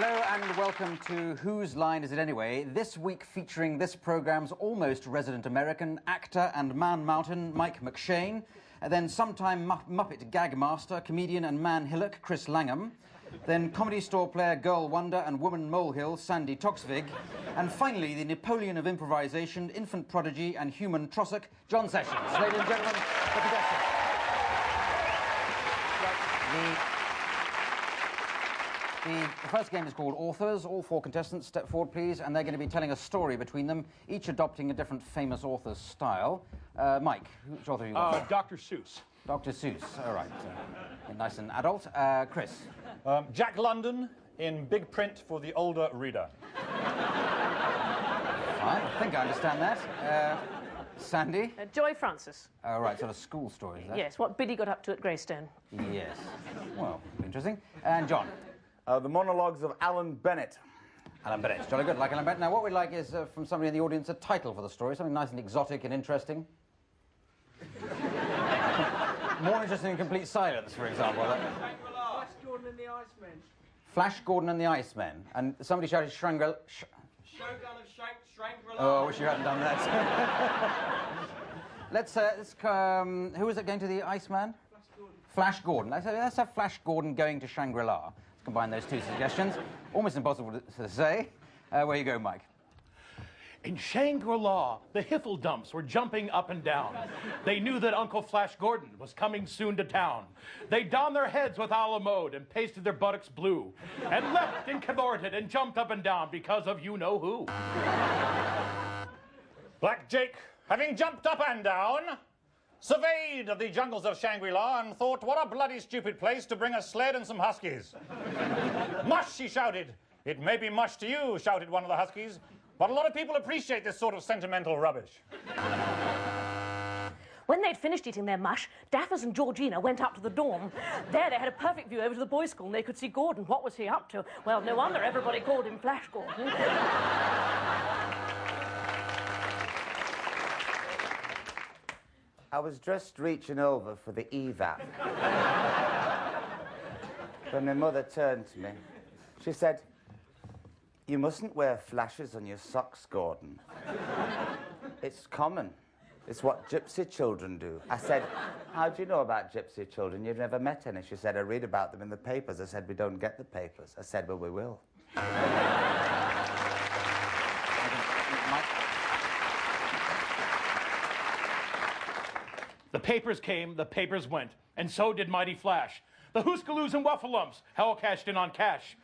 Hello and welcome to Whose Line Is It Anyway? This week featuring this programme's almost resident American actor and man mountain, Mike McShane, then sometime Muppet gag master, comedian and man hillock, Chris Langham, then comedy store player, girl wonder and woman molehill, Sandi Toksvig, and finally the Napoleon of improvisation, infant prodigy and human Trossock, John Sessions. Ladies and gentlemen, the contestants. The first game is called Authors. All four contestants step forward, please, and they're going to be telling a story between them, each adopting a different famous author's style. Mike, which author you got? Dr. Seuss. Dr. Seuss, all right. Nice and adult. Chris? Jack London in big print for the older reader. I think I understand that. Sandy? Joy Francis. All right, sort of school story, is that? Yes, what Biddy got up to at Greystone. Yes. Well, interesting. And John? The monologues of Alan Bennett. Alan Bennett. Jolly good, like Alan Bennett. Now, what we'd like is, from somebody in the audience, a title for the story, something nice and exotic and interesting. More interesting than Complete Silence, for example. Flash Gordon and the Icemen. Flash Gordon and the Icemen. And somebody shouted Shangri-La. Showgun of Shangri-La. Oh, I wish you hadn't done that. let's who was it going to the Iceman? Flash Gordon. Let's have Flash Gordon going to Shangri-La. Let's combine those two suggestions. Almost impossible to say. Where you go, Mike? In Shangri-La, the Hiffledumps were jumping up and down. They knew that Uncle Flash Gordon was coming soon to town. They donned their heads with a la mode and pasted their buttocks blue, and leapt and cavorted and jumped up and down because of you-know-who. Black Jake, having jumped up and down, surveyed the jungles of Shangri-La and thought, what a bloody stupid place to bring a sled and some huskies. Mush, he shouted. It may be mush to you, shouted one of the huskies, but a lot of people appreciate this sort of sentimental rubbish. When they'd finished eating their mush, Daffers and Georgina went up to the dorm. There they had a perfect view over to the boys' school and they could see Gordon. What was he up to? Well, no wonder everybody called him Flash Gordon. I was just reaching over for the EVAP when my mother turned to me. She said, "You mustn't wear flashes on your socks, Gordon. It's common. It's what gypsy children do." I said, "How do you know about gypsy children? You've never met any." She said, "I read about them in the papers." I said, "We don't get the papers." I said, "Well, we will." The papers came, the papers went, and so did Mighty Flash. The Hooscaloos and Waffalumps, hell cashed in on cash.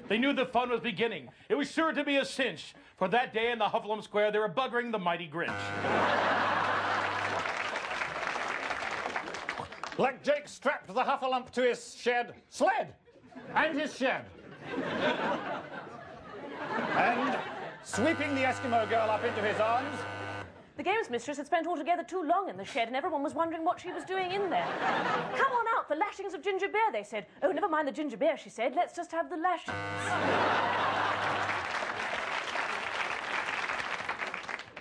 They knew the fun was beginning. It was sure to be a cinch. For that day in the Huffalum Square, they were buggering the mighty Grinch. Black Jake strapped the Huffalump to his sled, and his shed. And sweeping the Eskimo girl up into his arms, The games mistress had spent altogether too long in the shed and everyone was wondering what she was doing in there. "Come on out, the lashings of Ginger Bear," they said. "Oh, never mind the Ginger Bear," she said. "Let's just have the lashings."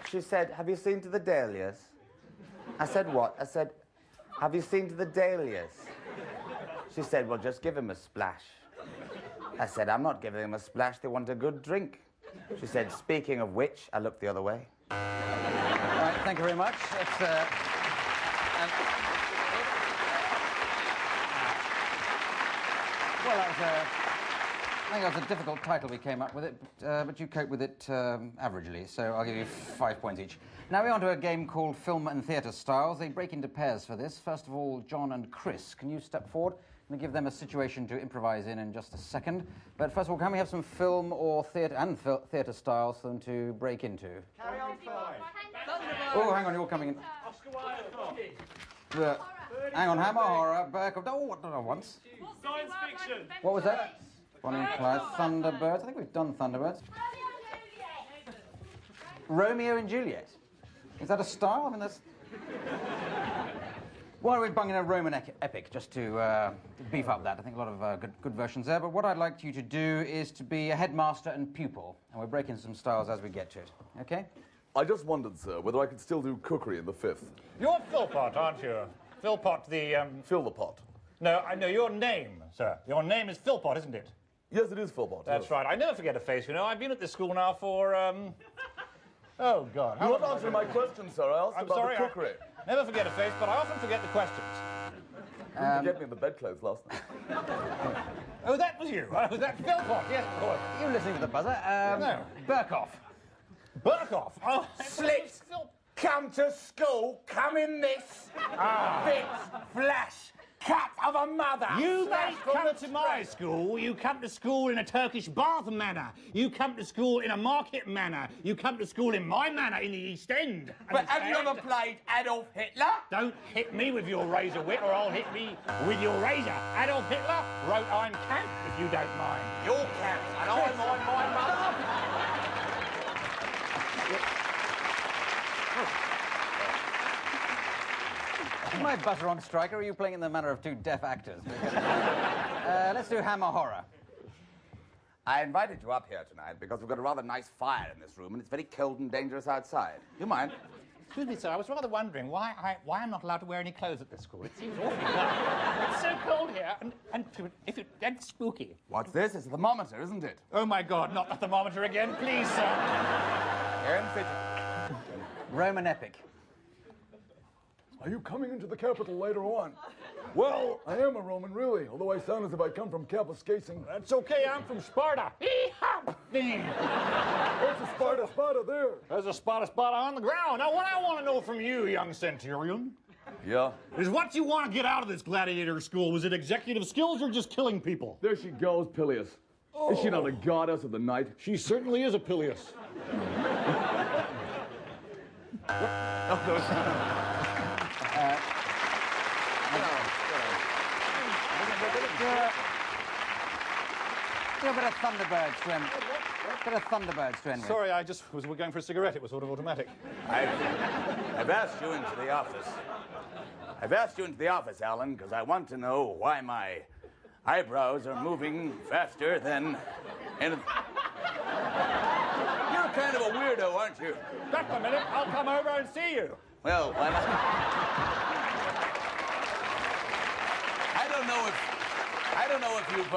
She said, "Have you seen to the dahlias?" I said, "What?" I said, "Have you seen to the dahlias?" She said, "Well, just give him a splash." I said, "I'm not giving him a splash. They want a good drink." She said, "Speaking of which," I looked the other way. All right, thank you very much. Well, I think that was a difficult title we came up with it, but you coped with it averagely, so I'll give you 5 points each. Now we're on to a game called Film and Theatre Styles. They break into pairs for this. First of all, John and Chris, can you step forward? I'm going to give them a situation to improvise in just a second. But first of all, can we have some film or theatre and theatre styles for them to break into? Carry on, Thunderbirds. Oh, hang on, you're coming in. Oscar Wilde. Hang on, Hammer, horror, Berkoff. Oh, not once. Science fiction. What was that? Bonnie and Clyde, Thunderbirds. I think we've done Thunderbirds. Romeo and Juliet. Is that a style? I mean, that's... Why don't we bung in a Roman epic, just to beef up that? I think a lot of good versions there. But what I'd like you to do is to be a headmaster and pupil. And we'll break into some styles as we get to it. OK? I just wondered, sir, whether I could still do cookery in the fifth. You're Philpot, aren't you? Philpot, the... Fill the pot. No, I know your name, sir. Your name is Philpot, isn't it? Yes, it is football. That's right. I never forget a face, you know. I've been at this school now for, oh, God. You're not answering my question, sir. I asked I'm about sorry, the cookery. Never forget a face, but I often forget the questions. You didn't forget me in the bedclothes last night. Oh, that was you. Was that Berkoff? Yes, of course. You listening to the buzzer? No. Berkoff. Berkoff? Oh, Slits, come to school, come in this. Bit, flash, cat of a mother. You Slash may come from to my school. You come to school in a Turkish bath manner. You come to school in a market manner. You come to school in my manner in the East End. But have you Understand? ever played Adolf Hitler? Don't hit me with your razor wit, or I'll hit me with your razor. Adolf Hitler wrote I'm camp, if you don't mind. Your cat, and I mind my mother. Is my buzzer on strike, or are you playing in the manner of two deaf actors? Let's do Hammer Horror. I invited you up here tonight because we've got a rather nice fire in this room, and it's very cold and dangerous outside. You mind? Excuse me, sir, I was rather wondering why I'm not allowed to wear any clothes at this school. It seems awfully cold. It's so cold here, and spooky. What's this? It's a thermometer, isn't it? Oh, my God, not the thermometer again, please, sir. And fidget. Roman Epic. Are you coming into the capital later on? Well, I am a Roman, really, although I sound as if I come from Capuscasing. That's okay, I'm from Sparta. What's a Sparta there? There's a Sparta on the ground. Now, what I want to know from you, young centurion, Yeah? is what you want to get out of this gladiator school. Was it executive skills or just killing people? There she goes, Peleus. Is she not a goddess of the night? She certainly is a Peleus. Do a bit of Thunderbirds to end. Bit of Thunderbirds to end with. Sorry, I just was going for a cigarette. It was sort of automatic. I've asked you into the office. I've asked you into the office, Alan, because I want to know why my eyebrows are moving faster than... You're kind of a weirdo, aren't you? Just a minute. I'll come over and see you. Well, why not? I don't know if you've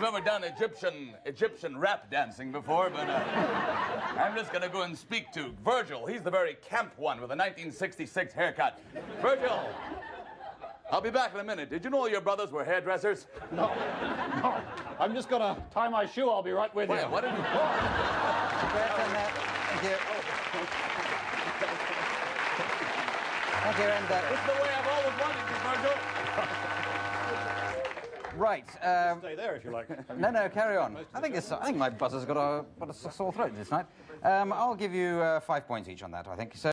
ever done Egyptian rap dancing before, but I'm just gonna go and speak to Virgil. He's the very camp one with a 1966 haircut. Virgil, I'll be back in a minute. Did you know your brothers were hairdressers? No. I'm just gonna tie my shoe. I'll be right with you. Wait, what did you... Thank you. Thank you, and This is the way I've always wanted you, Virgil. right. Stay there if you like. No, carry on. I think my buzzer's got a sore throat this night. I'll give you 5 points each on that, I think. So